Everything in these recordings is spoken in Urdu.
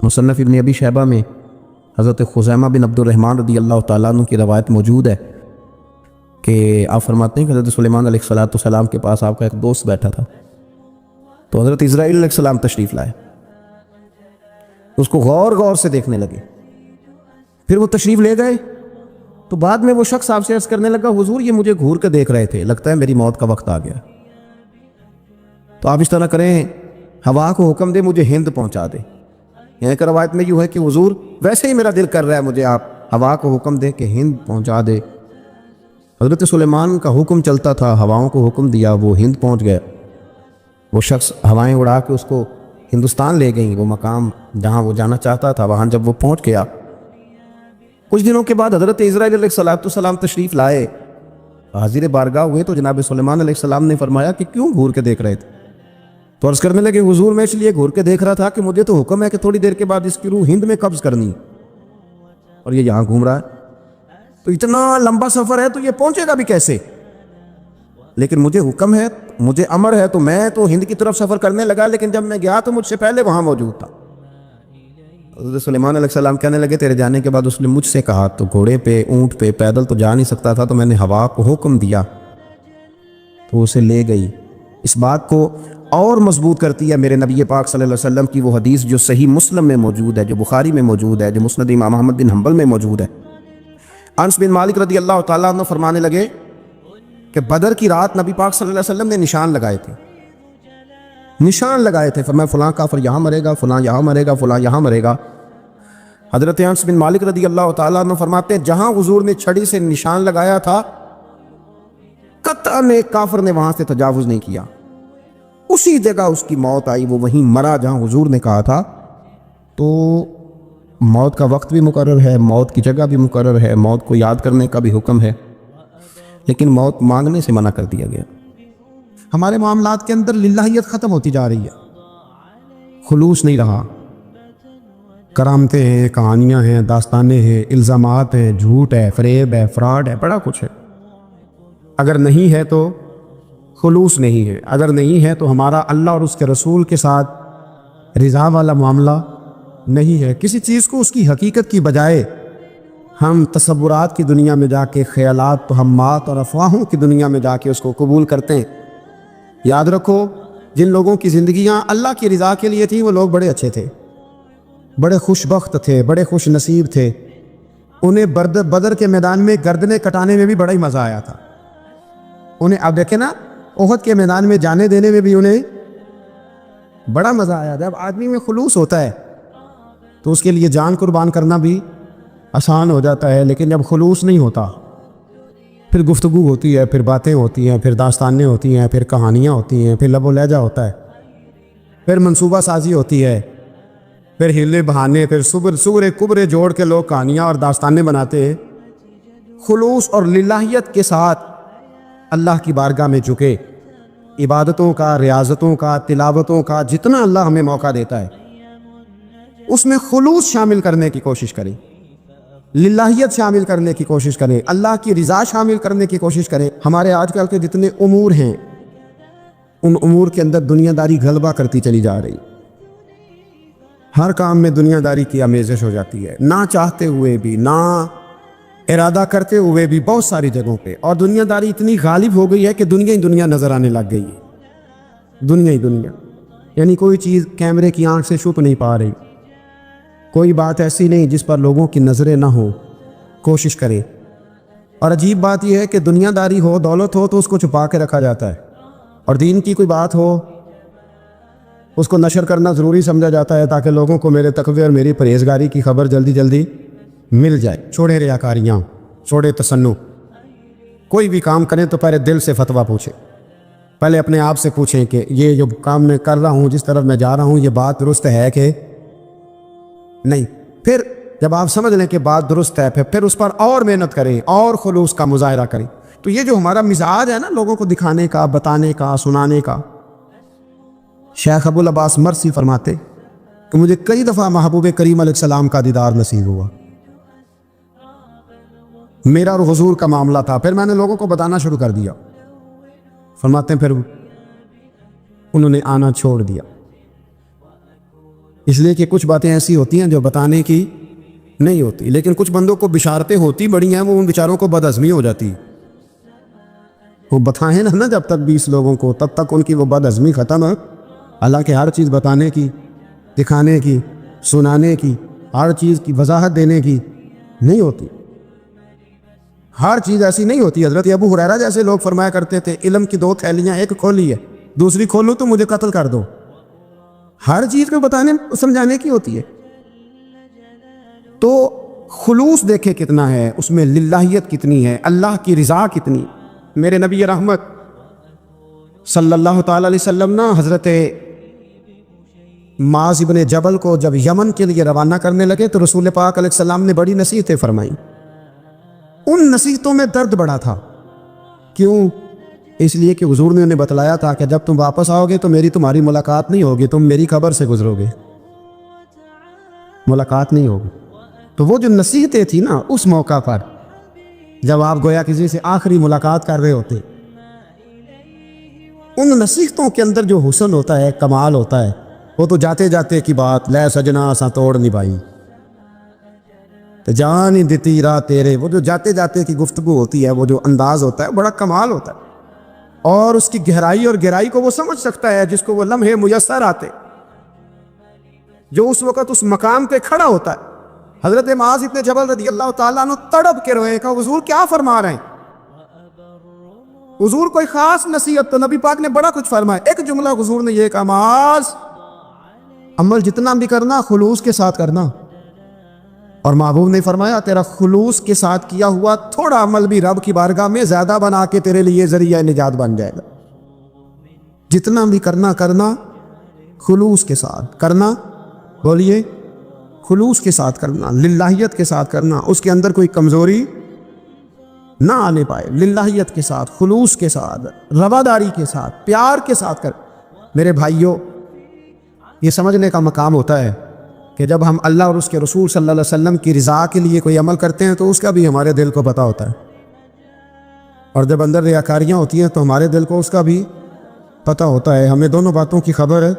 مصنف ابن ابی شیبہ میں حضرت خزیمہ بن عبد الرحمن رضی اللہ تعالیٰ عنہ کی روایت موجود ہے کہ آپ فرماتے ہیں کہ حضرت سلیمان علیہ السلام کے پاس آپ کا ایک دوست بیٹھا تھا، تو حضرت اسرائیل علیہ السلام تشریف لائے، اس کو غور سے دیکھنے لگے، پھر وہ تشریف لے گئے، تو بعد میں وہ شخص آپ سے عرض کرنے لگا حضور یہ مجھے گھور کے دیکھ رہے تھے، لگتا ہے میری موت کا وقت آ گیا، تو آپ اس طرح کریں ہوا کو حکم دے مجھے ہند پہنچا دے۔ یہاں کی روایت میں یوں ہے کہ حضور ویسے ہی میرا دل کر رہا ہے مجھے آپ ہوا کو حکم دے کہ ہند پہنچا دے۔ حضرت سلیمان کا حکم چلتا تھا، ہواؤں کو حکم دیا، وہ ہند پہنچ گئے، وہ شخص ہوائیں اڑا کے اس کو ہندوستان لے گئیں، وہ مقام جہاں وہ جانا چاہتا تھا وہاں جب وہ پہنچ گیا، کچھ دنوں کے بعد حضرت اسرائیل علیہ السلام تشریف لائے، حاضر بارگاہ ہوئے، تو جناب سلیمان علیہ السلام نے فرمایا کہ کیوں گھور کے دیکھ رہے تھے؟ تو عرض کرنے لگے حضور میں اس لیے گھور کے دیکھ رہا تھا کہ مجھے تو حکم ہے کہ تھوڑی دیر کے بعد اس کی روح ہند میں قبض کرنی، اور یہ یہاں گھوم رہا ہے، تو اتنا لمبا سفر ہے تو یہ پہنچے گا بھی کیسے؟ لیکن مجھے حکم ہے، مجھے امر ہے، تو میں تو ہند کی طرف سفر کرنے لگا، لیکن جب میں گیا تو مجھ سے پہلے وہاں موجود تھا۔ حضرت سلیمان علیہ السلام کہنے لگے تیرے جانے کے بعد اس نے مجھ سے کہا، تو گھوڑے پہ، اونٹ پہ، پیدل تو جا نہیں سکتا تھا، تو میں نے ہوا کو حکم دیا تو اسے لے گئی۔ اس بات کو اور مضبوط کرتی ہے میرے نبی پاک صلی اللہ علیہ وسلم کی وہ حدیث جو صحیح مسلم میں موجود ہے، جو بخاری میں موجود ہے، جو مسند امام احمد بن حنبل میں موجود ہے۔ انس بن مالک رضی اللہ تعالیٰ عنہ فرمانے لگے کہ بدر کی رات نبی پاک صلی اللہ علیہ وسلم نے نشان لگائے تھے، نشان لگائے تھے، فرمایا فلاں کافر یہاں مرے گا، فلاں یہاں مرے گا، فلاں یہاں مرے گا۔ حضرت انس بن مالک رضی اللہ تعالیٰ عنہ فرماتے ہیں جہاں حضور نے چھڑی سے نشان لگایا تھا قطعاً ایک کافر نے وہاں سے تجاوز نہیں کیا، اسی جگہ اس کی موت آئی، وہ وہیں مرا جہاں حضور نے کہا تھا۔ تو موت کا وقت بھی مقرر ہے، موت کی جگہ بھی مقرر ہے، موت کو یاد کرنے کا بھی حکم ہے، لیکن موت مانگنے سے منع کر دیا گیا۔ ہمارے معاملات کے اندر للہیت ختم ہوتی جا رہی ہے، خلوص نہیں رہا، کرامتیں ہیں، کہانیاں ہیں، داستانیں ہیں، الزامات ہیں، جھوٹ ہے، فریب ہے، فراڈ ہے، بڑا کچھ ہے۔ اگر نہیں ہے تو خلوص نہیں ہے، اگر نہیں ہے تو ہمارا اللہ اور اس کے رسول کے ساتھ رضا والا معاملہ نہیں ہے۔ کسی چیز کو اس کی حقیقت کی بجائے ہم تصورات کی دنیا میں جا کے، خیالات، توہمات اور افواہوں کی دنیا میں جا کے اس کو قبول کرتے ہیں۔ یاد رکھو جن لوگوں کی زندگیاں اللہ کی رضا کے لیے تھیں وہ لوگ بڑے اچھے تھے، بڑے خوش بخت تھے، بڑے خوش نصیب تھے، انہیں بدر کے میدان میں گردنیں کٹانے میں بھی بڑا ہی مزہ آیا تھا انہیں۔ اب دیکھیں نا احد کے میدان میں جانے دینے میں بھی انہیں بڑا مزہ آیا۔ جب آدمی میں خلوص ہوتا ہے تو اس کے لیے جان قربان کرنا بھی آسان ہو جاتا ہے، لیکن جب خلوص نہیں ہوتا پھر گفتگو ہوتی ہے، پھر باتیں ہوتی ہیں، پھر داستانیں ہوتی ہیں، پھر کہانیاں ہوتی ہیں، پھر لب و لہجہ ہوتا ہے، پھر منصوبہ سازی ہوتی ہے، پھر ہیلے بہانے، پھر سغرے کبرے جوڑ کے لوگ کہانیاں اور داستانیں بناتے ہیں۔ خلوص اور للہیت کے ساتھ اللہ کی بارگاہ میں جھکے، عبادتوں کا، ریاضتوں کا، تلاوتوں کا جتنا اللہ ہمیں موقع دیتا ہے اس میں خلوص شامل کرنے کی کوشش کریں، للہیت شامل کرنے کی کوشش کریں، اللہ کی رضا شامل کرنے کی کوشش کریں۔ ہمارے آج کل کے جتنے امور ہیں ان امور کے اندر دنیا داری غلبہ کرتی چلی جا رہی، ہر کام میں دنیا داری کی آمیزش ہو جاتی ہے، نہ چاہتے ہوئے بھی، نہ ارادہ کرتے ہوئے بھی، بہت ساری جگہوں پہ، اور دنیا داری اتنی غالب ہو گئی ہے کہ دنیا ہی دنیا نظر آنے لگ گئی ہے، دنیا ہی دنیا، یعنی کوئی چیز کیمرے کی آنکھ سے چھپ نہیں پا رہی، کوئی بات ایسی نہیں جس پر لوگوں کی نظریں نہ ہو، کوشش کریں۔ اور عجیب بات یہ ہے کہ دنیا داری ہو، دولت ہو تو اس کو چھپا کے رکھا جاتا ہے، اور دین کی کوئی بات ہو اس کو نشر کرنا ضروری سمجھا جاتا ہے تاکہ لوگوں کو میرے تقوی اور میری پرہیزگاری کی خبر جلدی جلدی مل جائے۔ چھوڑے ریاکاریاں، چھوڑے تصنع، کوئی بھی کام کریں تو پہلے دل سے فتویٰ پوچھیں، پہلے اپنے آپ سے پوچھیں کہ یہ جو کام میں کر رہا ہوں، جس طرف میں جا رہا ہوں، یہ بات درست ہے کہ نہیں۔ پھر جب آپ سمجھ لیں کہ بات درست ہے پھر اس پر اور محنت کریں اور خلوص کا مظاہرہ کریں۔ تو یہ جو ہمارا مزاج ہے نا لوگوں کو دکھانے کا، بتانے کا، سنانے کا، شیخ ابو العباس مرسی فرماتے کہ مجھے کئی دفعہ محبوب کریم علیہ السلام کا دیدار نصیب ہوا، میرا اور حضور کا معاملہ تھا، پھر میں نے لوگوں کو بتانا شروع کر دیا۔ فرماتے ہیں پھر انہوں نے آنا چھوڑ دیا۔ اس لیے کہ کچھ باتیں ایسی ہوتی ہیں جو بتانے کی نہیں ہوتی، لیکن کچھ بندوں کو بشارتیں ہوتی بڑی ہیں، وہ ان بیچاروں کو بد ہضمی ہو جاتی، وہ بتائیں نا جب تک 20 لوگوں کو، تب تک ان کی وہ بد ہضمی ختم ہے۔ حالانکہ ہر چیز بتانے کی، دکھانے کی، سنانے کی، ہر چیز کی وضاحت دینے کی نہیں ہوتی، ہر چیز ایسی نہیں ہوتی۔ حضرت ابو ہریرہ جیسے لوگ فرمایا کرتے تھے علم کی 2 تھیلیاں، ایک کھولی ہے، دوسری کھولو تو مجھے قتل کر دو۔ ہر چیز کو بتانے سمجھانے کی ہوتی ہے۔ تو خلوص دیکھے کتنا ہے اس میں، للہیت کتنی ہے، اللہ کی رضا کتنی۔ میرے نبی رحمت صلی اللہ تعالی علیہ وسلم نا حضرت معاذ بن جبل کو جب یمن کے لیے روانہ کرنے لگے تو رسول پاک علیہ السلام نے بڑی نصیحتیں فرمائیں۔ ان نصیحتوں میں درد بڑا تھا، کیوں؟ اس لیے کہ حضور نے انہیں بتلایا تھا کہ جب تم واپس آؤ گے تو میری تمہاری ملاقات نہیں ہوگی، تم میری خبر سے گزرو گے، ملاقات نہیں ہوگی۔ تو وہ جو نصیحتیں تھیں نا اس موقع پر، جب آپ گویا کسی سے آخری ملاقات کر رہے ہوتے، ان نصیحتوں کے اندر جو حسن ہوتا ہے، کمال ہوتا ہے، وہ تو جاتے جاتے کی بات، لے سجنا سا توڑ نبھائی تو جان ہی دیتی راہ تیرے، وہ جو جاتے جاتے کی گفتگو ہوتی ہے، وہ جو انداز ہوتا ہے، بڑا کمال ہوتا ہے، اور اس کی گہرائی اور گہرائی کو وہ سمجھ سکتا ہے جس کو وہ لمحے میسر آتے، جو اس وقت اس مقام پہ کھڑا ہوتا ہے۔ حضرت معاذ بن جبل رضی اللہ تعالیٰ عنہ تڑپ کے روئے، کہا حضور کیا فرما رہے ہیں؟ حضور کوئی خاص نصیحت تو نبی پاک نے بڑا کچھ فرمایا، ایک جملہ حضور نے یہ کہا، معاذ عمل جتنا بھی کرنا خلوص کے ساتھ کرنا۔ اور محبوب نے فرمایا تیرا خلوص کے ساتھ کیا ہوا تھوڑا عمل بھی رب کی بارگاہ میں زیادہ بنا کے تیرے لیے ذریعہ نجات بن جائے گا۔ جتنا بھی کرنا خلوص کے ساتھ کرنا، بولیے خلوص کے ساتھ کرنا، للہیت کے ساتھ کرنا، اس کے اندر کوئی کمزوری نہ آنے پائے، للہیت کے ساتھ، خلوص کے ساتھ، رواداری کے ساتھ، پیار کے ساتھ کر۔ میرے بھائیوں، یہ سمجھنے کا مقام ہوتا ہے کہ جب ہم اللہ اور اس کے رسول صلی اللہ علیہ وسلم کی رضا کے لیے کوئی عمل کرتے ہیں تو اس کا بھی ہمارے دل کو پتہ ہوتا ہے، اور جب اندر ریاکاریاں ہوتی ہیں تو ہمارے دل کو اس کا بھی پتہ ہوتا ہے۔ ہمیں دونوں باتوں کی خبر ہے۔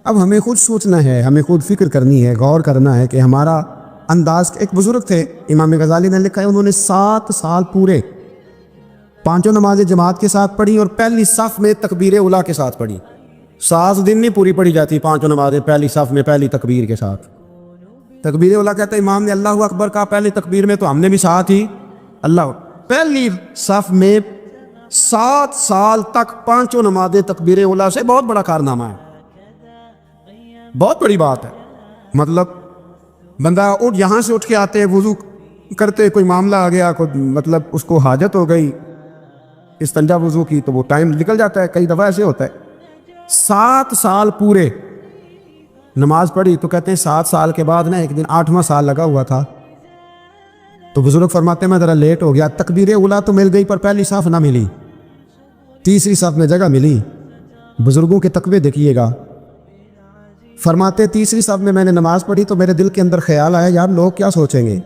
اب ہمیں خود سوچنا ہے، ہمیں خود فکر کرنی ہے، غور کرنا ہے کہ ہمارا انداز۔ ایک بزرگ تھے امام غزالی نے لکھا ہے، انہوں نے 7 سال پورے 5 نمازیں جماعت کے ساتھ پڑھی اور پہلی صف میں تکبیر اولیٰ کے ساتھ پڑھی۔ 7 دن نہیں پوری پڑھی جاتی 5 نمازیں پہلی صف میں پہلی تکبیر کے ساتھ۔ تکبیر اولیٰ کہتا ہے امام نے اللہ اکبر کہا پہلی تکبیر میں، تو ہم نے بھی ساتھ ہی اللہ، پہلی صف میں 7 سال تک 5 نمازیں تکبیر اولیٰ سے، بہت بڑا کارنامہ ہے، بہت بڑی بات ہے۔ مطلب بندہ یہاں سے اٹھ کے آتے، وضو کرتے، کوئی معاملہ آ گیا، کوئی مطلب اس کو حاجت ہو گئی استنجا وضو کی، تو وہ ٹائم نکل جاتا ہے، کئی دفعہ ایسے ہوتا ہے۔ 7 سال پورے نماز پڑھی، تو کہتے ہیں 7 سال کے بعد نا ایک دن 8واں سال لگا ہوا تھا، تو بزرگ فرماتے ہیں میں ذرا لیٹ ہو گیا، تکبیر اولیٰ تو مل گئی پر پہلی صف نہ ملی، تیسری صف میں جگہ ملی۔ بزرگوں کے تقوی دیکھیے گا، فرماتے تیسری صف میں میں نے نماز پڑھی تو میرے دل کے اندر خیال آیا یار لوگ کیا سوچیں گے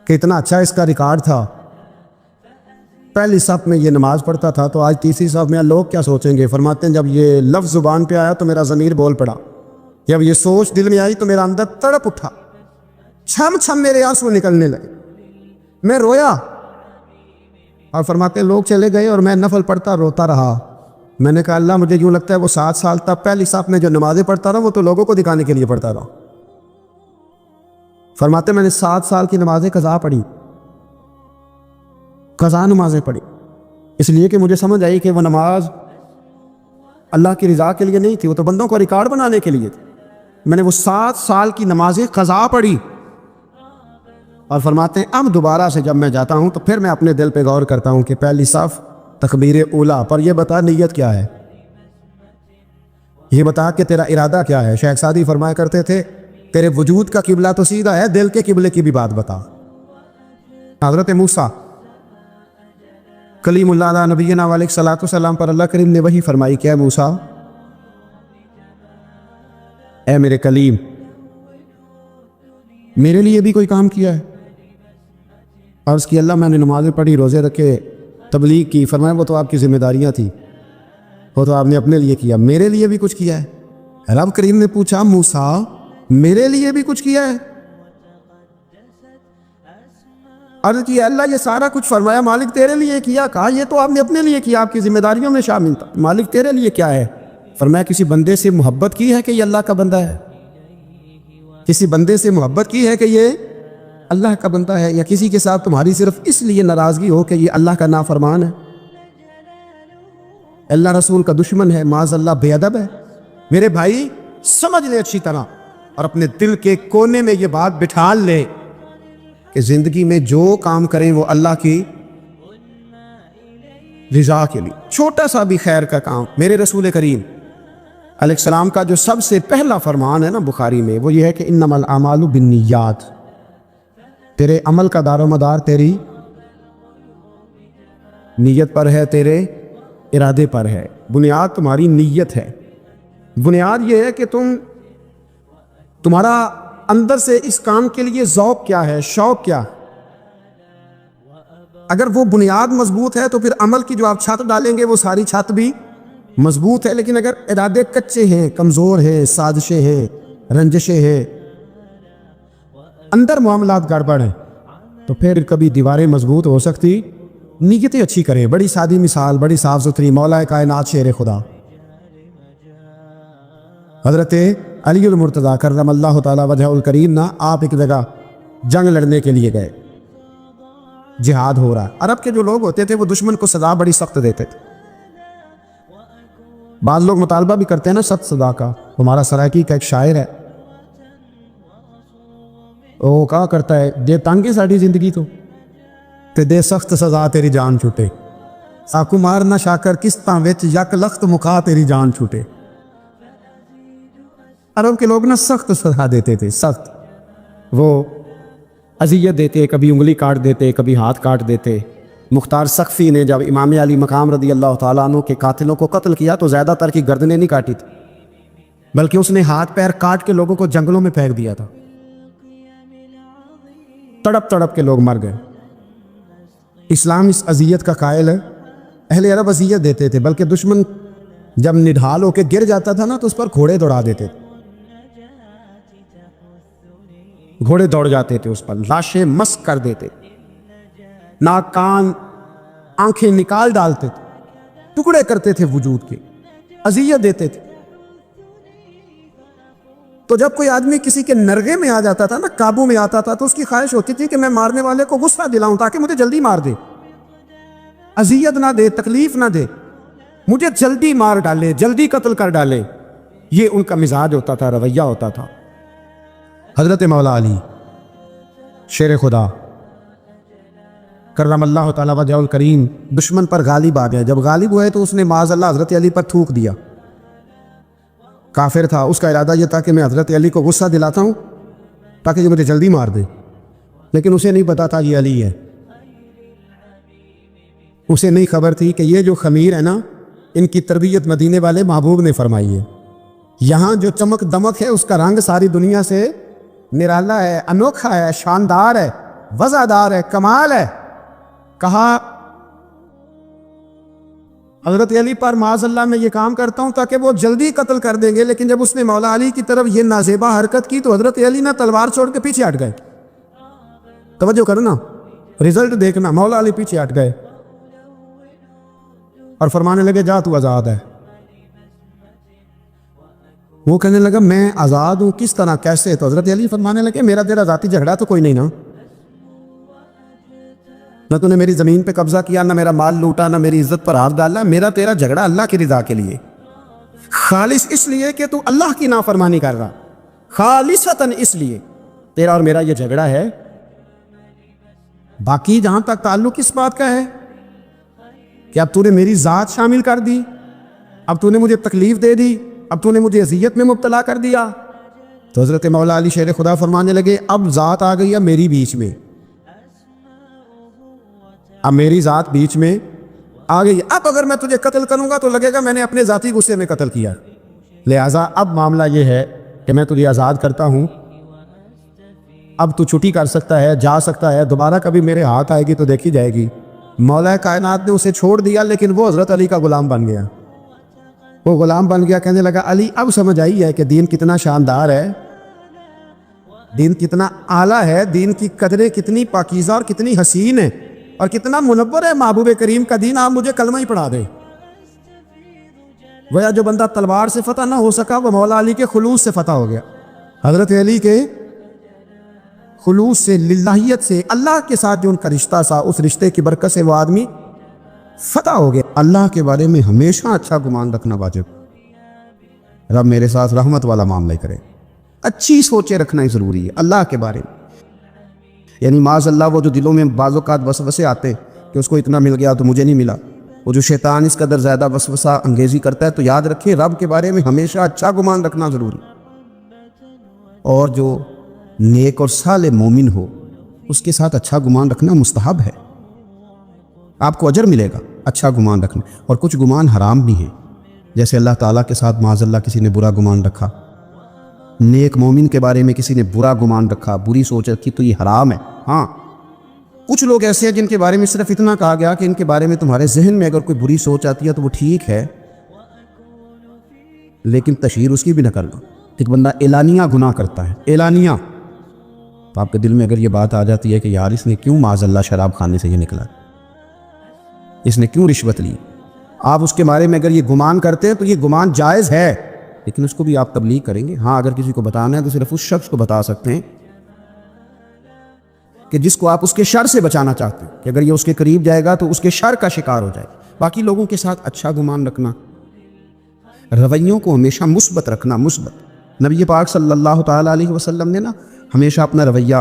کہ اتنا اچھا اس کا ریکارڈ تھا، پہلی صف میں یہ نماز پڑھتا تھا تو آج تیسری صف میں لوگ کیا سوچیں گے۔ فرماتے ہیں جب یہ لفظ زبان پہ آیا تو میرا ضمیر بول پڑا، جب یہ سوچ دل میں آئی تو میرا اندر تڑپ اٹھا، چھم چھم میرے آنسو نکلنے لگے، میں رویا۔ اور فرماتے ہیں لوگ چلے گئے اور میں نفل پڑھتا روتا رہا۔ میں نے کہا اللہ مجھے یوں لگتا ہے وہ 7 سال تک پہلی صف میں جو نمازیں پڑھتا رہا وہ تو لوگوں کو دکھانے کے لیے پڑھتا رہا۔ فرماتے میں نے 7 سال کی نمازیں قضا پڑھی، قضا نمازیں پڑھی، اس لیے کہ مجھے سمجھ آئی کہ وہ نماز اللہ کی رضا کے لیے نہیں تھی، وہ تو بندوں کو ریکارڈ بنانے کے لیے تھی۔ میں نے وہ 7 سال کی نمازیں قضا پڑھی، اور فرماتے ہیں اب دوبارہ سے جب میں جاتا ہوں تو پھر میں اپنے دل پہ غور کرتا ہوں کہ پہلی صف تکبیر اولیٰ پر یہ بتا نیت کیا ہے، یہ بتا کہ تیرا ارادہ کیا ہے۔ شیخ سعدی فرمایا کرتے تھے تیرے وجود کا قبلہ تو سیدھا ہے، دل کے قبلے کی بھی بات بتا۔ حضرت موسیٰ کلیم اللہ علیہ نبینا علیہ الصلوۃ والسلام پر اللہ کریم نے وہی فرمائی کہ اے موسیٰ، اے میرے کلیم، میرے لیے بھی کوئی کام کیا ہے؟ عرض کی اللہ میں نے نمازیں پڑھی، روزے رکھے، تبلیغ کی۔ فرمایا وہ تو آپ کی ذمہ داریاں تھیں، وہ تو آپ نے اپنے لیے کیا، میرے لیے بھی کچھ کیا ہے؟ رب کریم نے پوچھا موسیٰ میرے لیے بھی کچھ کیا ہے؟ عرض کی اللہ یہ سارا کچھ فرمایا مالک تیرے لیے کیا. کہا یہ تو آپ نے اپنے لیے کیا, آپ کی ذمہ داریوں میں شامل تھا. مالک تیرے لیے کیا ہے؟ فرمایا کسی بندے سے محبت کی ہے کہ یہ اللہ کا بندہ ہے, کسی بندے سے محبت کی ہے کہ یہ اللہ کا بندہ ہے, یا کسی کے ساتھ تمہاری صرف اس لیے ناراضگی ہو کہ یہ اللہ کا نافرمان ہے, اللہ رسول کا دشمن ہے, معاذ اللہ بے ادب ہے. میرے بھائی سمجھ لے اچھی طرح اور اپنے دل کے کونے میں یہ بات بٹھا لے کہ زندگی میں جو کام کریں وہ اللہ کی رضا کے لیے. چھوٹا سا بھی خیر کا کام. میرے رسول کریم علیہ السلام کا جو سب سے پہلا فرمان ہے نا بخاری میں, وہ یہ ہے کہ انما الاعمال بالنیات. تیرے عمل کا دار و مدار تیری نیت پر ہے, تیرے ارادے پر ہے. بنیاد تمہاری نیت ہے. بنیاد یہ ہے کہ تمہارا اندر سے اس کام کے لیے ذوق کیا ہے, شوق کیا. اگر وہ بنیاد مضبوط ہے تو پھر عمل کی جو آپ چھت ڈالیں گے وہ ساری چھت بھی مضبوط ہے. لیکن اگر ارادے کچے ہیں, کمزور ہیں, سازشیں ہیں, رنجشیں ہیں, اندر معاملات گڑبڑ ہیں, تو پھر کبھی دیواریں مضبوط ہو سکتی. نیتیں اچھی کریں. بڑی سادی مثال, بڑی صاف ستھری, مولا کائنات شیر خدا حضرت علی المرتضیٰ کرم اللہ تعالی وجہ الکریم نا, آپ ایک جگہ جنگ لڑنے کے لیے گئے, جہاد ہو رہا ہے. عرب کے جو لوگ ہوتے تھے وہ دشمن کو سزا بڑی سخت دیتے تھے. بعض لوگ مطالبہ بھی کرتے ہیں نا سخت سزا کا. ہمارا سرائکی کا ایک شاعر ہے, وہ کہا کرتا ہے دے تنگ ہے ساری زندگی تو تے دے سخت سزا تیری جان چھوٹے. ساکو مار نہ شاکر قسطاں وچ یک لخت مکھا تیری جان چھوٹے. عرب کے لوگ نا سخت سزا دیتے تھے, سخت. وہ اذیت دیتے, کبھی انگلی کاٹ دیتے, کبھی ہاتھ کاٹ دیتے. مختار سقفی نے جب امام علی مقام رضی اللہ تعالیٰ عنہ کے قاتلوں کو قتل کیا تو زیادہ تر کی گردنیں نہیں کاٹی تھی, بلکہ اس نے ہاتھ پیر کاٹ کے لوگوں کو جنگلوں میں پھینک دیا تھا. تڑپ تڑپ کے لوگ مر گئے. اسلام اس اذیت کا قائل ہے. اہل عرب اذیت دیتے تھے, بلکہ دشمن جب نڈھال ہو کے گر جاتا تھا نا تو اس پر گھوڑے دوڑا دیتے تھے. گھوڑے دوڑ جاتے تھے اس پر, لاشیں مسک کر دیتے, ناک کان آنکھیں نکال ڈالتے تھے, ٹکڑے کرتے تھے وجود کے, اذیت دیتے تھے. تو جب کوئی آدمی کسی کے نرغے میں آ جاتا تھا نا, قابو میں آتا تھا, تو اس کی خواہش ہوتی تھی کہ میں مارنے والے کو غصہ دلاؤں تاکہ مجھے جلدی مار دے, اذیت نہ دے, تکلیف نہ دے, مجھے جلدی مار ڈالے, جلدی قتل کر ڈالے. یہ ان کا مزاج ہوتا تھا, رویہ ہوتا تھا. حضرت مولا علی شیر خدا کرم اللہ تعالی وجہ الکریم دشمن پر غالب آ گئے. جب غالب ہوئے تو اس نے معاذ اللہ حضرت علی پر تھوک دیا. کافر تھا, اس کا ارادہ یہ تھا کہ میں حضرت علی کو غصہ دلاتا ہوں تاکہ یہ مجھے جلدی مار دے. لیکن اسے نہیں پتا تھا یہ علی ہے. اسے نہیں خبر تھی کہ یہ جو خمیر ہے نا, ان کی تربیت مدینے والے محبوب نے فرمائی ہے. یہاں جو چمک دمک ہے اس کا رنگ ساری دنیا سے نرالا ہے, انوکھا ہے, شاندار ہے, وزادار ہے, کمال ہے. کہا حضرت علی پر معاذ اللہ میں یہ کام کرتا ہوں تاکہ وہ جلدی قتل کر دیں گے. لیکن جب اس نے مولا علی کی طرف یہ نازیبا حرکت کی تو حضرت علی نہ تلوار چھوڑ کے پیچھے ہٹ گئے. توجہ کرنا, رزلٹ دیکھنا. مولا علی پیچھے ہٹ گئے اور فرمانے لگے جا تو آزاد ہے. وہ کہنے لگا میں آزاد ہوں, کس طرح, کیسے؟ تو حضرت علی فرمانے لگے میرا تیرا ذاتی جھگڑا تو کوئی نہیں نا, نہ تو نے میری زمین پہ قبضہ کیا, نہ میرا مال لوٹا, نہ میری عزت پر ہاتھ ڈالا. میرا تیرا جھگڑا اللہ کی رضا کے لیے, خالص اس لیے کہ تو اللہ کی نافرمانی کر رہا, خالصتاً اس لیے تیرا اور میرا یہ جھگڑا ہے. باقی جہاں تک تعلق اس بات کا ہے کہ اب تو نے میری ذات شامل کر دی, اب تو نے مجھے تکلیف دے دی, اب تو نے مجھے اذیت میں مبتلا کر دیا. تو حضرت مولا علی شیر خدا فرمانے لگے اب ذات آ گئی ہے میری بیچ میں, اب میری ذات بیچ میں آ گئی. اب اگر میں تجھے قتل کروں گا تو لگے گا میں نے اپنے ذاتی غصے میں قتل کیا. لہٰذا اب معاملہ یہ ہے کہ میں تجھے آزاد کرتا ہوں, اب تو چھٹی کر سکتا ہے, جا سکتا ہے, دوبارہ کبھی میرے ہاتھ آئے گی تو دیکھی جائے گی. مولا کائنات نے اسے چھوڑ دیا, لیکن وہ حضرت علی کا غلام بن گیا. وہ غلام بن گیا، کہنے لگا علی اب سمجھ آئی ہے کہ دین کتنا شاندار ہے، دین کتنا اعلیٰ ہے، دین کی قدریں کتنی پاکیزہ اور کتنی حسین ہیں اور کتنا منور ہے محبوب کریم کا دین، آپ مجھے کلمہ ہی پڑھا دیں۔ گویا جو بندہ تلوار سے فتح نہ ہو سکا وہ مولا علی کے خلوص سے فتح ہو گیا، حضرت علی کے خلوص سے، للہیت سے، اللہ کے ساتھ جو ان کا رشتہ تھا اس رشتے کی برکت سے وہ آدمی فتح ہو گیا۔ اللہ کے بارے میں ہمیشہ اچھا گمان رکھنا واجب، رب میرے ساتھ رحمت والا معاملہ کرے، اچھی سوچیں رکھنا ہی ضروری ہے اللہ کے بارے میں۔ یعنی معاذ اللہ وہ جو دلوں میں بعض اوقات وسوسے آتے کہ اس کو اتنا مل گیا تو مجھے نہیں ملا، وہ جو شیطان اس قدر زیادہ وسوسہ انگیزی کرتا ہے، تو یاد رکھیں رب کے بارے میں ہمیشہ اچھا گمان رکھنا ضروری، اور جو نیک اور صالح مومن ہو اس کے ساتھ اچھا گمان رکھنا مستحب ہے، آپ کو اجر ملے گا اچھا گمان رکھنا۔ اور کچھ گمان حرام بھی ہیں، جیسے اللہ تعالیٰ کے ساتھ معاذ اللہ کسی نے برا گمان رکھا، نیک مومن کے بارے میں کسی نے برا گمان رکھا، بری سوچ رکھی، تو یہ حرام ہے۔ ہاں کچھ لوگ ایسے ہیں جن کے بارے میں صرف اتنا کہا گیا کہ ان کے بارے میں تمہارے ذہن میں اگر کوئی بری سوچ آتی ہے تو وہ ٹھیک ہے، لیکن تشہیر اس کی بھی نہ کرنا۔ ایک بندہ اعلانیہ گناہ کرتا ہے، اعلانیہ، تو آپ کے دل میں اگر یہ بات آ جاتی ہے کہ یار اس نے کیوں معاذ اللہ شراب خانے سے یہ نکلا، اس نے کیوں رشوت لی، آپ اس کے بارے میں اگر یہ گمان کرتے ہیں تو یہ گمان جائز ہے، لیکن اس کو بھی آپ تبلیغ کریں گے۔ ہاں اگر کسی کو بتانا ہے تو صرف اس شخص کو بتا سکتے ہیں کہ جس کو آپ اس کے شر سے بچانا چاہتے ہیں، کہ اگر یہ اس کے قریب جائے گا تو اس کے شر کا شکار ہو جائے۔ باقی لوگوں کے ساتھ اچھا گمان رکھنا، رویوں کو ہمیشہ مثبت رکھنا، مثبت۔ نبی پاک صلی اللہ تعالیٰ علیہ وسلم نے نا ہمیشہ اپنا رویہ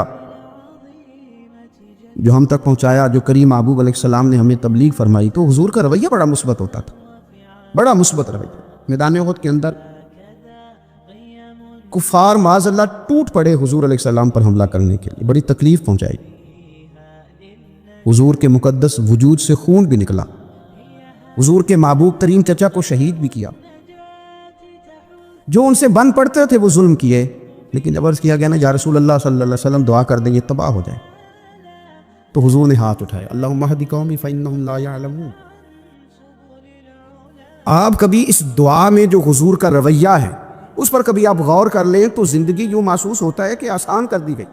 جو ہم تک پہنچایا، جو کریم محبوب علیہ السلام نے ہمیں تبلیغ فرمائی، تو حضور کا رویہ بڑا مثبت ہوتا تھا، بڑا مثبت رویہ۔ میدان احد کے اندر کفار معاذ اللہ ٹوٹ پڑے حضور علیہ السلام پر حملہ کرنے کے لیے، بڑی تکلیف پہنچائی، حضور کے مقدس وجود سے خون بھی نکلا، حضور کے محبوب ترین چچا کو شہید بھی کیا، جو ان سے بن پڑتے تھے وہ ظلم کیے، لیکن جب عرض کیا گیا نا یا رسول اللہ صلی اللہ علیہ وسلم دعا کر دیں یہ تباہ ہو جائے، تو حضور نے ہاتھ اٹھایا، اللہم اہد قومی فإنہم لا یعلمون۔ آپ کبھی اس دعا میں جو حضور کا رویہ ہے اس پر کبھی آپ غور کر لیں تو زندگی یوں محسوس ہوتا ہے کہ آسان کر دی گئی،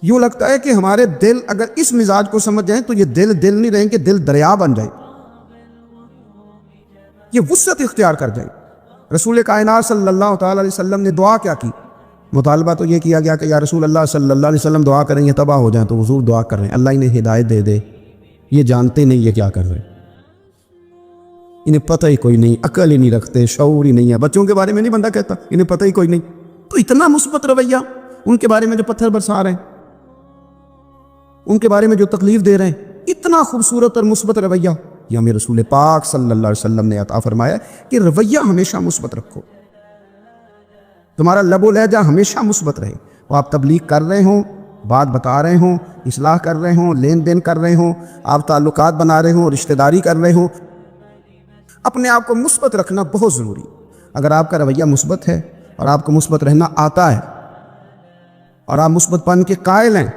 یوں لگتا ہے کہ ہمارے دل اگر اس مزاج کو سمجھ جائیں تو یہ دل نہیں رہیں کہ دل دریا بن جائے، یہ وسعت اختیار کر جائے۔ رسول کائنات صلی اللہ تعالیٰ علیہ وسلم نے دعا کیا کی؟ مطالبہ تو یہ کیا گیا کہ یا رسول اللہ صلی اللہ علیہ وسلم دعا کریں یہ تباہ ہو جائیں، تو حضور دعا کر رہے ہیں اللہ انہیں ہدایت دے دے، یہ جانتے نہیں یہ کیا کر رہے ہیں، انہیں پتہ ہی کوئی نہیں، عقل ہی نہیں رکھتے، شعور ہی نہیں ہے۔ بچوں کے بارے میں نہیں بندہ کہتا انہیں پتہ ہی کوئی نہیں، تو اتنا مثبت رویہ ان کے بارے میں جو پتھر برسا رہے ہیں، ان کے بارے میں جو تکلیف دے رہے ہیں، اتنا خوبصورت اور مثبت رویہ یہ ہمیں رسول پاک صلی اللہ علیہ وسلم نے عطا فرمایا کہ رویہ ہمیشہ مثبت رکھو، تمہارا لب و لہجہ ہمیشہ مثبت رہے، وہ آپ تبلیغ کر رہے ہوں، بات بتا رہے ہوں، اصلاح کر رہے ہوں، لین دین کر رہے ہوں، آپ تعلقات بنا رہے ہوں، رشتہ داری کر رہے ہوں، اپنے آپ کو مثبت رکھنا بہت ضروری۔ اگر آپ کا رویہ مثبت ہے اور آپ کو مثبت رہنا آتا ہے اور آپ مثبت پن کے قائل ہیں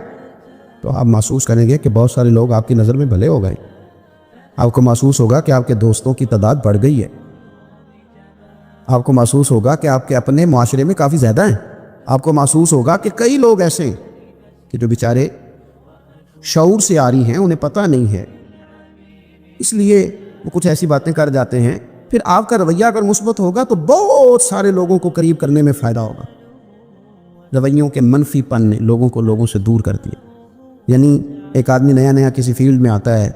تو آپ محسوس کریں گے کہ بہت سارے لوگ آپ کی نظر میں بھلے ہو گئے، آپ کو محسوس ہوگا کہ آپ کے دوستوں کی تعداد بڑھ گئی ہے، آپ کو محسوس ہوگا کہ آپ کے اپنے معاشرے میں کافی زیادہ ہیں، آپ کو محسوس ہوگا کہ کئی لوگ ایسے ہیں کہ جو بیچارے شعور سے آ رہی ہیں، انہیں پتہ نہیں ہے، اس لیے وہ کچھ ایسی باتیں کر جاتے ہیں۔ پھر آپ کا رویہ اگر مثبت ہوگا تو بہت سارے لوگوں کو قریب کرنے میں فائدہ ہوگا۔ رویوں کے منفی پن نے لوگوں کو لوگوں سے دور کر دیا۔ یعنی ایک آدمی نیا نیا کسی فیلڈ میں آتا ہے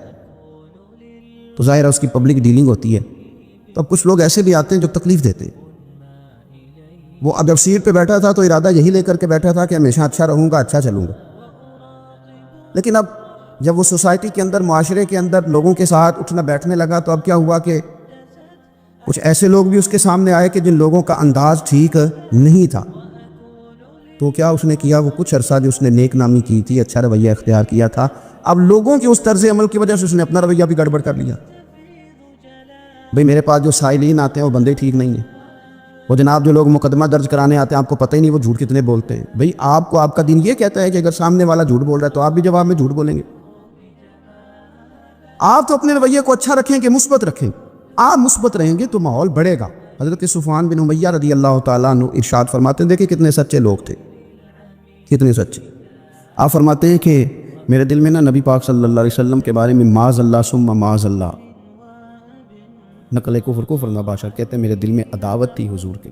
تو ظاہر ہے اس کی پبلک ڈیلنگ ہوتی ہے، تو اب کچھ لوگ ایسے بھی آتے ہیں جو تکلیف دیتے ہیں۔ وہ اب جب سیٹ پہ بیٹھا تھا تو ارادہ یہی لے کر کے بیٹھا تھا کہ ہمیشہ اچھا رہوں گا، اچھا چلوں گا، لیکن اب جب وہ سوسائٹی کے اندر، معاشرے کے اندر لوگوں کے ساتھ اٹھنا بیٹھنے لگا تو اب کیا ہوا کہ کچھ ایسے لوگ بھی اس کے سامنے آئے کہ جن لوگوں کا انداز ٹھیک نہیں تھا، تو کیا اس نے کیا، وہ کچھ عرصہ جو اس نے نیک نامی کی تھی، اچھا رویہ اختیار کیا تھا، اب لوگوں کے اس طرز عمل کی وجہ سے اس نے اپنا رویہ بھی گڑبڑ کر لیا۔ بھئی میرے پاس جو سائلین آتے ہیں وہ بندے ٹھیک نہیں ہیں، وہ جناب جو لوگ مقدمہ درج کرانے آتے ہیں آپ کو پتہ ہی نہیں وہ جھوٹ کتنے بولتے ہیں۔ بھئی آپ کو آپ کا دین یہ کہتا ہے کہ اگر سامنے والا جھوٹ بول رہا ہے تو آپ بھی جواب میں جھوٹ بولیں گے؟ آپ تو اپنے رویے کو اچھا رکھیں کہ مثبت رکھیں، آپ مثبت رہیں گے تو ماحول بڑھے گا۔ حضرت صفوان بن امیہ رضی اللہ تعالیٰ عنہ ارشاد فرماتے ہیں، دیکھیں کتنے سچے لوگ تھے، کتنے سچے۔ آپ فرماتے ہیں کہ میرے دل میں نا نبی پاک صلی اللہ علیہ وسلم کے بارے میں معاذ اللہ ثم معاذ اللہ، نقل کفر نباشا کہتے ہیں میرے دل میں عداوت تھی حضور کے،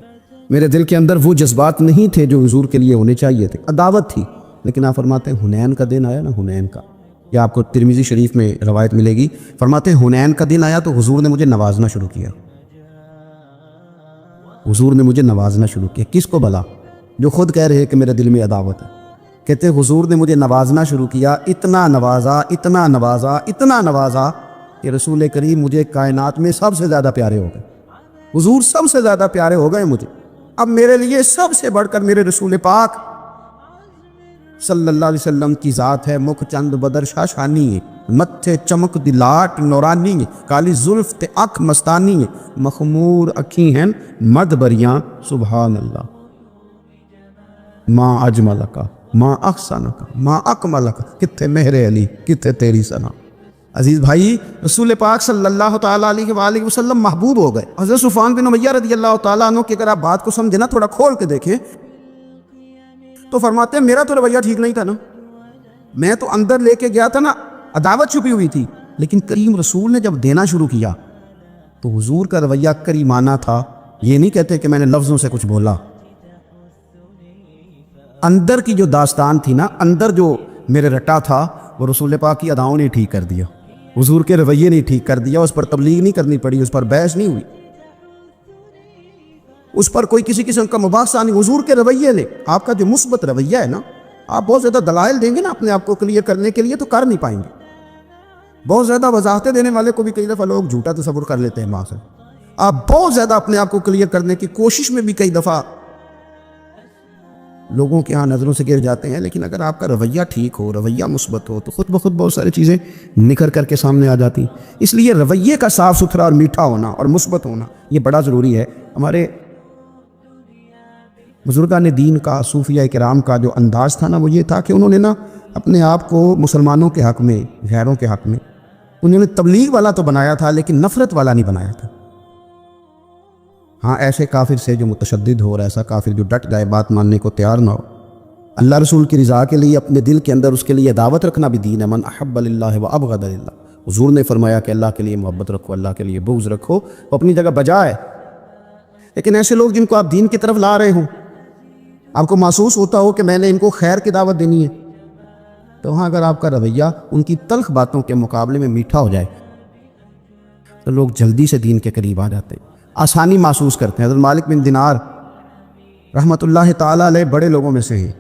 میرے دل کے اندر وہ جذبات نہیں تھے جو حضور کے لیے ہونے چاہیے تھے، عداوت تھی۔ لیکن آپ فرماتے ہیں حنین کا دن آیا نا، حنین کا، یہ آپ کو ترمذی شریف میں روایت ملے گی، فرماتے ہیں حنین کا دن آیا تو حضور نے مجھے نوازنا شروع کیا، حضور نے مجھے نوازنا شروع کیا۔ کس کو بھلا؟ جو خود کہہ رہے کہ میرے دل میں عداوت ہے، کہتے ہیں حضور نے مجھے نوازنا شروع کیا، اتنا نوازا اتنا نوازا اتنا نوازا کہ رسول کریم مجھے کائنات میں سب سے زیادہ پیارے ہو گئے، حضور سب سے زیادہ پیارے ہو گئے مجھے۔ اب میرے لیے سب سے بڑھ کر میرے رسول پاک صلی اللہ علیہ وسلم کی ذات ہے، مکھ چند بدر شاشانی ہے، متھے چمک دی لاٹ نورانی ہے، کالی زلف تے اکھ مستانی ہے، مخمور اکھی ہیں مد بریاں، سبحان اللہ، ماں اجملکا ماں احسنکا ماں اکملکا، کتھے مہر علی کتھے تیری ثنا۔ عزیز بھائی، رسول پاک صلی اللہ تعالیٰ علیہ وآلہ وسلم محبوب ہو گئے۔ حضرت صفوان بن امیہ رضی اللہ تعالیٰ عنہ کی اگر آپ بات کو سمجھیں نا، تھوڑا کھول کے دیکھیں تو فرماتے ہیں میرا تو رویہ ٹھیک نہیں تھا نا، میں تو اندر لے کے گیا تھا نا، عداوت چھپی ہوئی تھی، لیکن کریم رسول نے جب دینا شروع کیا تو حضور کا رویہ کریمانہ تھا۔ یہ نہیں کہتے کہ میں نے لفظوں سے کچھ بولا، اندر کی جو داستان تھی نا، اندر جو میرے رٹا تھا، وہ رسول پاک کی اداؤں نے ٹھیک کر دیا، حضور کے رویے نے ٹھیک کر دیا۔ اس پر تبلیغ نہیں کرنی پڑی، اس پر بحث نہیں ہوئی، اس پر کوئی کسی قسم کا مباحثہ نہیں، حضور کے رویے نے، آپ کا جو مثبت رویہ ہے نا، آپ بہت زیادہ دلائل دیں گے نا اپنے آپ کو کلیئر کرنے کے لیے تو کر نہیں پائیں گے۔ بہت زیادہ وضاحتیں دینے والے کو بھی کئی دفعہ لوگ جھوٹا تصور کر لیتے ہیں، ماں سے آپ بہت زیادہ اپنے آپ کو کلیئر کرنے کی کوشش میں بھی کئی دفعہ لوگوں کے ہاں نظروں سے گر جاتے ہیں، لیکن اگر آپ کا رویہ ٹھیک ہو، رویہ مثبت ہو، تو خود بخود بہت ساری چیزیں نکھر کر کے سامنے آ جاتی ہیں۔ اس لیے رویے کا صاف ستھرا اور میٹھا ہونا اور مثبت ہونا یہ بڑا ضروری ہے۔ ہمارے بزرگان دین کا، صوفیہ کرام کا جو انداز تھا نا، وہ یہ تھا کہ انہوں نے نا اپنے آپ کو مسلمانوں کے حق میں، غیروں کے حق میں، انہوں نے تبلیغ والا تو بنایا تھا لیکن نفرت والا نہیں بنایا تھا۔ ہاں، ایسے کافر سے جو متشدد ہو، اور ایسا کافر جو ڈٹ جائے، بات ماننے کو تیار نہ ہو، اللہ رسول کی رضا کے لیے اپنے دل کے اندر اس کے لیے دعوت رکھنا بھی دین ہے۔ من احب للہ و ابغض للہ، حضور نے فرمایا کہ اللہ کے لیے محبت رکھو، اللہ کے لیے بغض رکھو، وہ اپنی جگہ بجا ہے۔ لیکن ایسے لوگ جن کو آپ دین کی طرف لا رہے ہوں، آپ کو محسوس ہوتا ہو کہ میں نے ان کو خیر کی دعوت دینی ہے، تو وہاں اگر آپ کا رویہ ان کی تلخ باتوں کے مقابلے میں میٹھا ہو جائے تو لوگ جلدی سے دین کے قریب آ جاتے ہیں، آسانی محسوس کرتے ہیں۔ حضرت مالک بن دینار رحمۃ اللہ تعالیٰ علیہ بڑے لوگوں میں سے ہیں،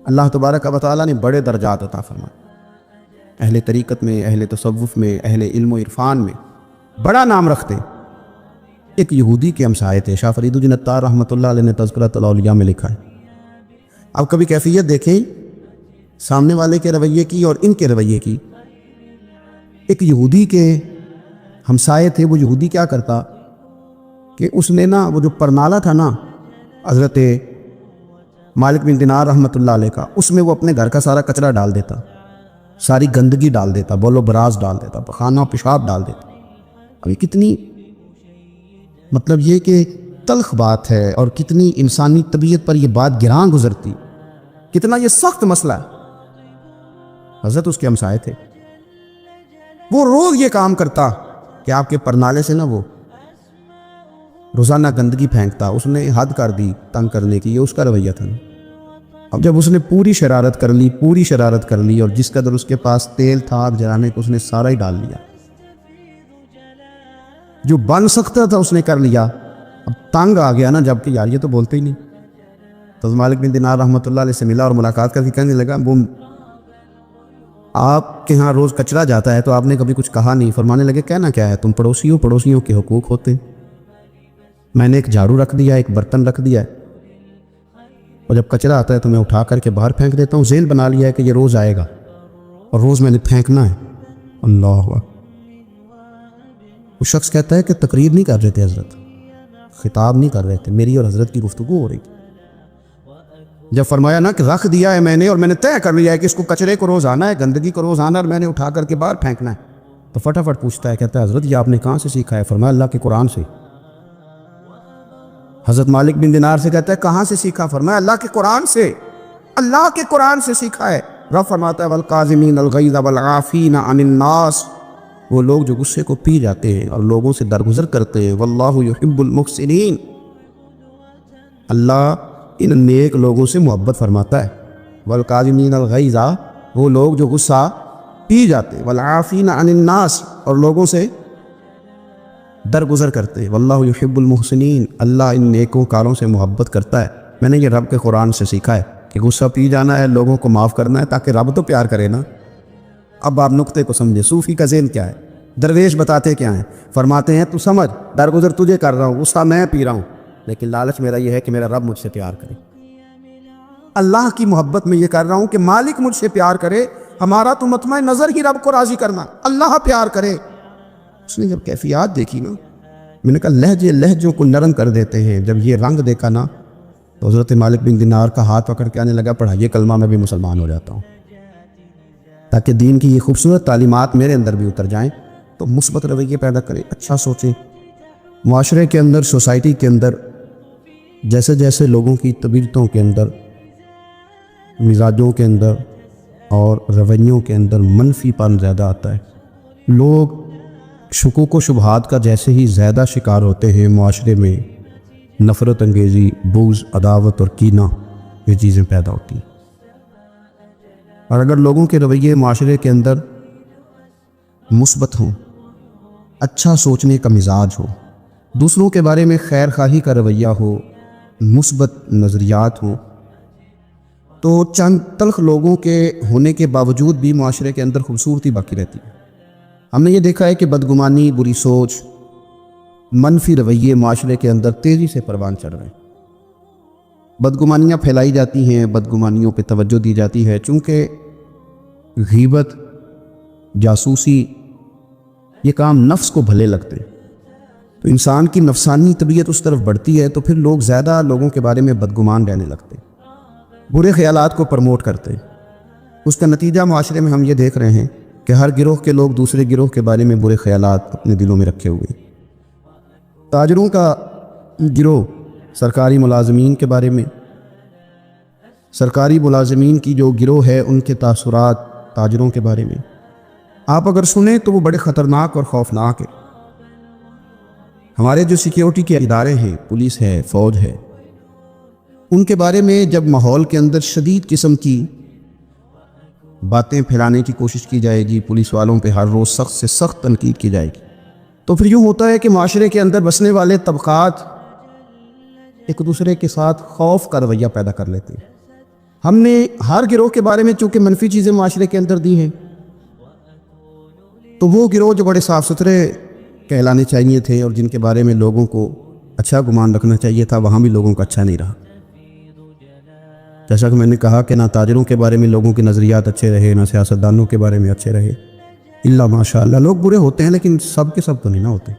اللہ تبارک و تعالیٰ نے بڑے درجات عطا فرمائے، اہل طریقت میں، اہل تصوف میں، اہل علم و عرفان میں بڑا نام رکھتے ہیں۔ ایک یہودی کے ہمسائے تھے، شاہ فرید الدین عطار رحمۃ اللہ علیہ نے تذکرۃ الاولیاء میں لکھا ہے۔ اب کبھی کیفیت دیکھیں سامنے والے کے رویے کی اور ان کے رویے کی۔ ایک یہودی کے ہمسائے تھے، وہ یہودی کیا کرتا کہ اس نے نا وہ جو پرنالہ تھا نا حضرت مالک بن دینار رحمۃ اللہ علیہ کا، اس میں وہ اپنے گھر کا سارا کچرا ڈال دیتا، ساری گندگی ڈال دیتا، بول و براز ڈال دیتا، خانہ و پیشاب ڈال دیتا۔ اب یہ کتنی مطلب یہ کہ تلخ بات ہے، اور کتنی انسانی طبیعت پر یہ بات گراں گزرتی، کتنا یہ سخت مسئلہ ہے۔ حضرت اس کے ہمسائے تھے، وہ روز یہ کام کرتا کہ آپ کے پرنالے سے نا وہ روزانہ گندگی پھینکتا۔ اس نے حد کر دی تنگ کرنے کی، یہ اس کا رویہ تھا نا۔ اب جب اس نے پوری شرارت کر لی اور جس قدر اس کے پاس تیل تھا آگ جلانے کو، اس نے سارا ہی ڈال لیا، جو بن سکتا تھا اس نے کر لیا۔ اب تنگ آ گیا نا، جب کہ یار یہ تو بولتے ہی نہیں۔ تو مالک بن دینار رحمۃ اللہ علیہ سے ملا اور ملاقات کر کے کہنے لگا، وہ آپ کے ہاں روز کچرا جاتا ہے تو آپ نے کبھی کچھ کہا نہیں؟ فرمانے لگے کہنا کیا ہے، تم پڑوسی ہو، پڑوسیوں کے حقوق ہوتے ہیں۔ میں نے ایک جھاڑو رکھ دیا، ایک برتن رکھ دیا ہے، اور جب کچرا آتا ہے تو میں اٹھا کر کے باہر پھینک دیتا ہوں۔ ذیل بنا لیا ہے کہ یہ روز آئے گا اور روز میں نے پھینکنا ہے۔ اللہ اکبر۔ وہ شخص کہتا ہے کہ تقریر نہیں کر رہے تھے حضرت، خطاب نہیں کر رہے تھے، میری اور حضرت کی گفتگو ہو رہی تھی۔ جب فرمایا نا کہ رکھ دیا ہے میں نے، اور میں نے طے کر لیا ہے کہ اس کو کچرے کو روز آنا ہے، گندگی کو روز آنا ہے، اور میں نے اٹھا کر کے باہر پھینکنا ہے، تو فٹافٹ پوچھتا ہے، کہتا ہے حضرت یہ آپ نے کہاں سے سیکھا ہے؟ فرمایا اللہ کے قرآن سے۔ حضرت مالک بن دینار سے کہتا ہے کہاں سے سیکھا؟ فرمایا اللہ کے قرآن سے، اللہ کے قرآن سے سیکھا ہے۔ رب فرماتا ہے والکاظمین الغیظ والعافین عن الناس، وہ لوگ جو غصے کو پی جاتے ہیں اور لوگوں سے درگزر کرتے ہیں، واللہ یحب المحسنین، اللہ ان نیک لوگوں سے محبت فرماتا ہے۔ والکاظمین الغیظ، وہ لوگ جو غصہ پی جاتے ہیں، والعافین عن الناس، اور لوگوں سے درگزر کرتے ہیں، واللہ یحب المحسنین، اللہ ان نیکوں کاروں سے محبت کرتا ہے۔ میں نے یہ رب کے قرآن سے سیکھا ہے کہ غصہ پی جانا ہے، لوگوں کو معاف کرنا ہے، تاکہ رب تو پیار کرے نا۔ اب آپ نقطے کو سمجھے، صوفی کا ذہن کیا ہے؟ درویش بتاتے کیا ہیں؟ فرماتے ہیں تو سمجھ، درگزر تجھے کر رہا ہوں، غصہ میں پی رہا ہوں، لیکن لالچ میرا یہ ہے کہ میرا رب مجھ سے پیار کرے۔ اللہ کی محبت میں یہ کر رہا ہوں کہ مالک مجھ سے پیار کرے، ہمارا تو مطمع نظر ہی رب کو راضی کرنا، اللہ پیار کرے۔ اس نے جب کیفیات دیکھی نا، میں نے کہا لہجوں کو نرم کر دیتے ہیں۔ جب یہ رنگ دیکھا نا تو حضرت مالک بن دینار کا ہاتھ پکڑ کے آنے لگا، پڑھائیے کلمہ، میں بھی مسلمان ہو جاتا ہوں، تاکہ دین کی یہ خوبصورت تعلیمات میرے اندر بھی اتر جائیں، تو مثبت رویے پیدا کریں، اچھا سوچیں۔ معاشرے کے اندر، سوسائٹی کے اندر جیسے جیسے لوگوں کی طبیعتوں کے اندر، مزاجوں کے اندر اور رویوں کے اندر منفی پن زیادہ آتا ہے، لوگ شکوک و شبہات کا جیسے ہی زیادہ شکار ہوتے ہیں، معاشرے میں نفرت انگیزی، بغض، عداوت اور کینہ، یہ چیزیں پیدا ہوتی ہیں۔ اور اگر لوگوں کے رویے معاشرے کے اندر مثبت ہوں، اچھا سوچنے کا مزاج ہو، دوسروں کے بارے میں خیر خواہی کا رویہ ہو، مثبت نظریات ہوں، تو چند تلخ لوگوں کے ہونے کے باوجود بھی معاشرے کے اندر خوبصورتی باقی رہتی ہے۔ ہم نے یہ دیکھا ہے کہ بدگمانی، بری سوچ، منفی رویے معاشرے کے اندر تیزی سے پروان چڑھ رہے ہیں۔ بدگمانیاں پھیلائی جاتی ہیں، بدگمانیوں پہ توجہ دی جاتی ہے، چونکہ غیبت، جاسوسی، یہ کام نفس کو بھلے لگتے ہیں، تو انسان کی نفسانی طبیعت اس طرف بڑھتی ہے، تو پھر لوگ زیادہ لوگوں کے بارے میں بدگمان رہنے لگتے ہیں، برے خیالات کو پرموٹ کرتے ہیں۔ اس کا نتیجہ معاشرے میں ہم یہ دیکھ رہے ہیں کہ ہر گروہ کے لوگ دوسرے گروہ کے بارے میں برے خیالات اپنے دلوں میں رکھے ہوئے ہیں۔ تاجروں کا گروہ سرکاری ملازمین کے بارے میں، سرکاری ملازمین کی جو گروہ ہے ان کے تاثرات تاجروں کے بارے میں آپ اگر سنیں تو وہ بڑے خطرناک اور خوفناک ہیں۔ ہمارے جو سیکیورٹی کے ادارے ہیں، پولیس ہے، فوج ہے، ان کے بارے میں جب ماحول کے اندر شدید قسم کی باتیں پھیلانے کی کوشش کی جائے گی، پولیس والوں پہ ہر روز سخت سے سخت تنقید کی جائے گی، تو پھر یوں ہوتا ہے کہ معاشرے کے اندر بسنے والے طبقات ایک دوسرے کے ساتھ خوف کا رویہ پیدا کر لیتے ہیں۔ ہم نے ہر گروہ کے بارے میں چونکہ منفی چیزیں معاشرے کے اندر دی ہیں، تو وہ گروہ جو بڑے صاف ستھرے کہلانے چاہیے تھے اور جن کے بارے میں لوگوں کو اچھا گمان رکھنا چاہیے تھا، وہاں بھی لوگوں کا اچھا نہیں رہا۔ جیسا کہ میں نے کہا کہ نہ تاجروں کے بارے میں لوگوں کے نظریات اچھے رہے، نہ سیاستدانوں کے بارے میں اچھے رہے، اللہ ماشاء اللہ لوگ برے ہوتے ہیں، لیکن سب کے سب تو نہیں نہ ہوتے۔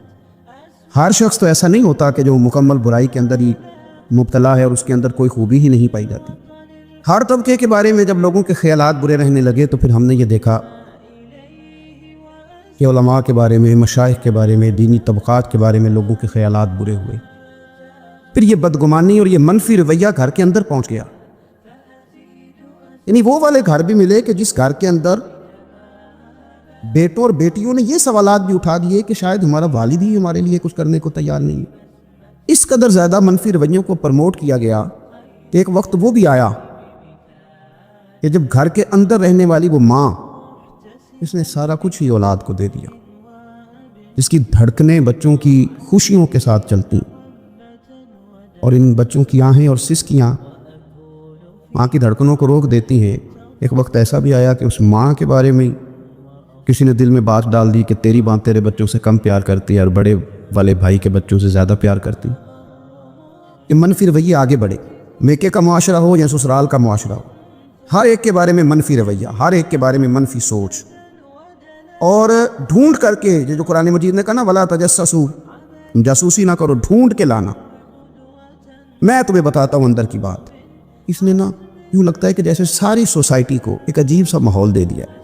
ہر شخص تو ایسا نہیں ہوتا کہ جو مکمل برائی کے اندر ہی مبتلا ہے اور اس کے اندر کوئی خوبی ہی نہیں پائی جاتی۔ ہر طبقے کے بارے میں جب لوگوں کے خیالات برے رہنے لگے تو پھر ہم نے یہ دیکھا کہ علماء کے بارے میں، مشائخ کے بارے میں، دینی طبقات کے بارے میں لوگوں کے خیالات برے ہوئے۔ پھر یہ بدگمانی اور یہ منفی رویہ گھر کے اندر پہنچ گیا، یعنی وہ والے گھر بھی ملے کہ جس گھر کے اندر بیٹوں اور بیٹیوں نے یہ سوالات بھی اٹھا دیے کہ شاید ہمارا والد ہی ہمارے لیے کچھ کرنے کو تیار نہیں ہے۔ اس قدر زیادہ منفی رویوں کو پرموٹ کیا گیا کہ ایک وقت وہ بھی آیا کہ جب گھر کے اندر رہنے والی وہ ماں، اس نے سارا کچھ ہی اولاد کو دے دیا، جس کی دھڑکنیں بچوں کی خوشیوں کے ساتھ چلتی، اور ان بچوں کی آہیں اور سسکیاں ماں کی دھڑکنوں کو روک دیتی ہیں۔ ایک وقت ایسا بھی آیا کہ اس ماں کے بارے میں کسی نے دل میں بات ڈال دی کہ تیری ماں تیرے بچوں سے کم پیار کرتی ہے اور بڑے والے بھائی کے بچوں سے زیادہ پیار کرتی۔ یہ منفی رویے آگے بڑھے، میکے کا معاشرہ ہو یا سسرال کا معاشرہ ہو، ہر ایک کے بارے میں منفی رویہ، ہر ایک کے بارے میں منفی سوچ، اور ڈھونڈ کر کے جو قرآن مجید نے کہا نا ولا تجسسوا، جاسوسی نہ کرو، ڈھونڈ کے لانا، میں تمہیں بتاتا ہوں اندر کی بات۔ اس نے نا یوں لگتا ہے کہ جیسے ساری سوسائٹی کو ایک عجیب سا ماحول دے دیا ہے۔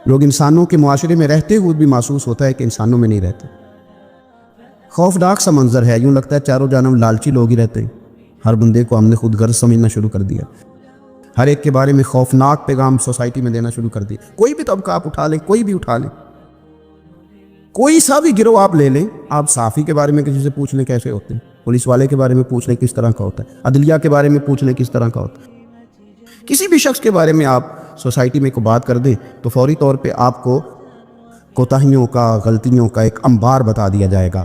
لوگ انسانوں کے معاشرے میں رہتے ہوئے بھی محسوس ہوتا ہے کہ انسانوں میں نہیں رہتے. خوفناک سا منظر ہے، یوں لگتا ہے چاروں جانب لالچی لوگ ہی رہتے ہیں. ہر بندے کو ہم نے خود غرض سمجھنا شروع کر دیا. ہر ایک کے بارے میں خوفناک پیغام سوسائٹی میں دینا شروع کر دیا. کوئی بھی طبقہ آپ اٹھا لیں، کوئی بھی اٹھا لیں، کوئی سا بھی گروہ آپ لے لیں، آپ صحافی کے بارے میں کسی سے پوچھ لیں کیسے ہوتے ہیں، پولیس والے کے بارے میں پوچھ لیں کس طرح کا ہوتا ہے، عدلیہ کے بارے میں پوچھ لیں کس طرح کا ہوتا ہے. کسی بھی شخص کے بارے میں آپ سوسائٹی میں کو بات کر دیں تو فوری طور پہ آپ کو کوتاہیوں کا، غلطیوں کا ایک انبار بتا دیا جائے گا.